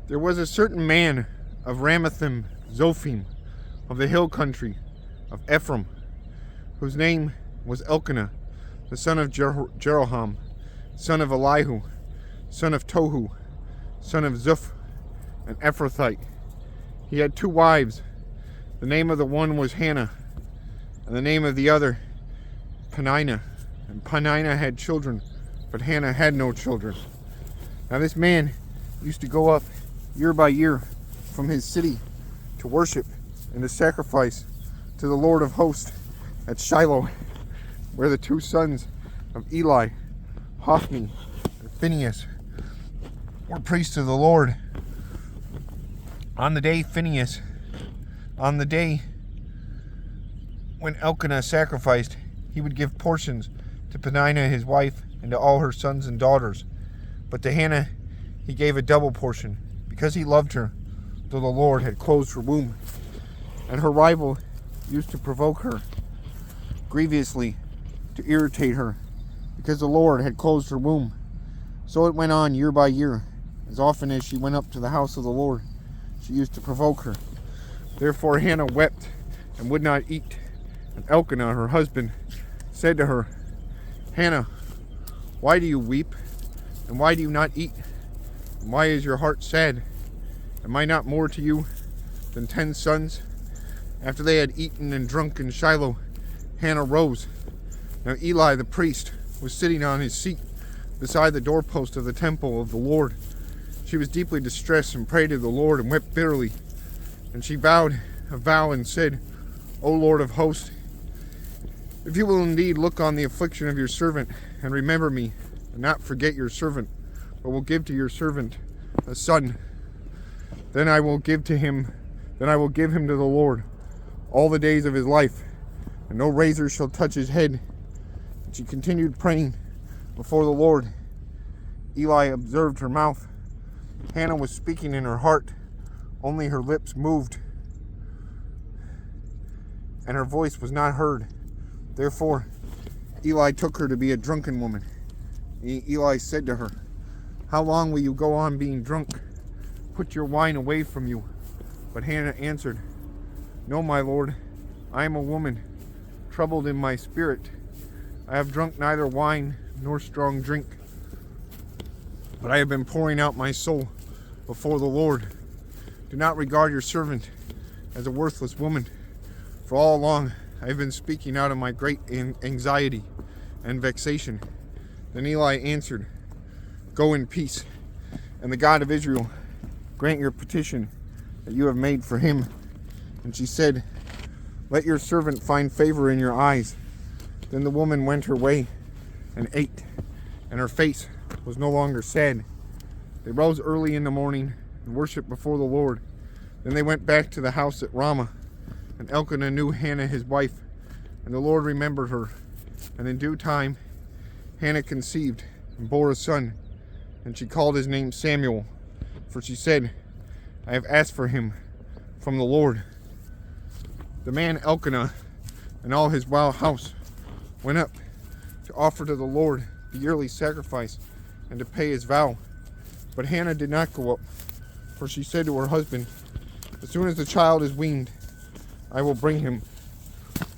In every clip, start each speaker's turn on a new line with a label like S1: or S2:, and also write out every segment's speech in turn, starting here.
S1: There was a certain man of Ramathaim Zophim, of the hill country of Ephraim, whose name was Elkanah, the son of Jeroham, son of Elihu, son of Tohu, son of Zuph, an Ephrathite. He had 2 wives. The name of the one was Hannah, and the name of the other Peninnah. And Peninnah had children, but Hannah had no children. Now this man used to go up year by year from his city to worship and to sacrifice to the Lord of hosts at Shiloh, where the 2 sons of Eli, Hophni and Phinehas, were priests of the Lord. On the day when Elkanah sacrificed, he would give portions to Peninnah his wife and to all her sons and daughters. But to Hannah he gave a double portion, because he loved her, though the Lord had closed her womb. And her rival used to provoke her grievously, to irritate her, because the Lord had closed her womb. So it went on year by year. As often as she went up to the house of the Lord, she used to provoke her. Therefore Hannah wept and would not eat. And Elkanah, her husband, said to her, Hannah, why do you weep? And why do you not eat? And why is your heart sad? Am I not more to you than 10 sons? After they had eaten and drunk in Shiloh, Hannah rose. Now Eli the priest was sitting on his seat beside the doorpost of the temple of the Lord. She was deeply distressed and prayed to the Lord and wept bitterly. And she vowed a vow and said, O Lord of hosts, if you will indeed look on the affliction of your servant and remember me, and not forget your servant, but will give to your servant a son, then I will give him to the Lord all the days of his life, and no razor shall touch his head. And she continued praying before the Lord. Eli observed her mouth. Hannah was speaking in her heart, only her lips moved, and her voice was not heard. Therefore Eli took her to be a drunken woman. Eli said to her, How long will you go on being drunk? Put your wine away from you. But Hannah answered, No, my Lord, I am a woman, troubled in my spirit. I have drunk neither wine nor strong drink, but I have been pouring out my soul before the Lord. Do not regard your servant as a worthless woman, for all along I have been speaking out of my great anxiety and vexation. Then Eli answered, Go in peace, and the God of Israel grant your petition that you have made for him. And she said, Let your servant find favor in your eyes. Then the woman went her way and ate, and her face was no longer sad. They rose early in the morning and worshipped before the Lord. Then they went back to the house at Ramah. And Elkanah knew Hannah his wife, and the Lord remembered her. And in due time Hannah conceived and bore a son, and she called his name Samuel, for she said, I have asked for him from the Lord. The man Elkanah and all his wild house went up to offer to the Lord the yearly sacrifice and to pay his vow. But Hannah did not go up, for she said to her husband, As soon as the child is weaned, I will bring him,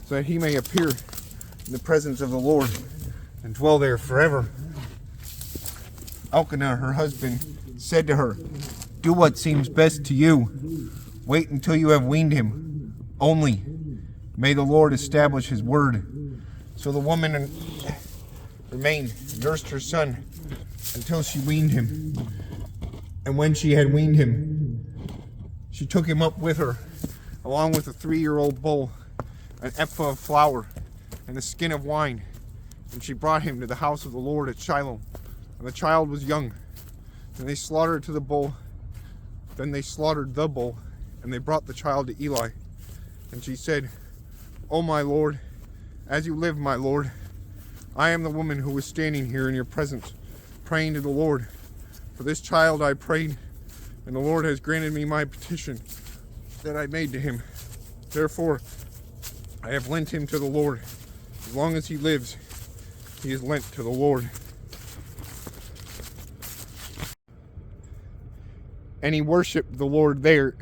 S1: so that he may appear in the presence of the Lord and dwell there forever. Elkanah, her husband, said to her, Do what seems best to you. Wait until you have weaned him. Only may the Lord establish his word. So the woman remained, nursed her son until she weaned him. And when she had weaned him, she took him up with her, along with a 3-year-old bull, an ephah of flour, and a skin of wine. And she brought him to the house of the Lord at Shiloh. And the child was young. And they slaughtered the bull, and they brought the child to Eli. And she said, O my Lord, as you live, my Lord, I am the woman who was standing here in your presence, praying to the Lord. For this child I prayed, and the Lord has granted me my petition that I made to him. Therefore, I have lent him to the Lord. As long as he lives, he is lent to the Lord. and he worshiped the Lord there.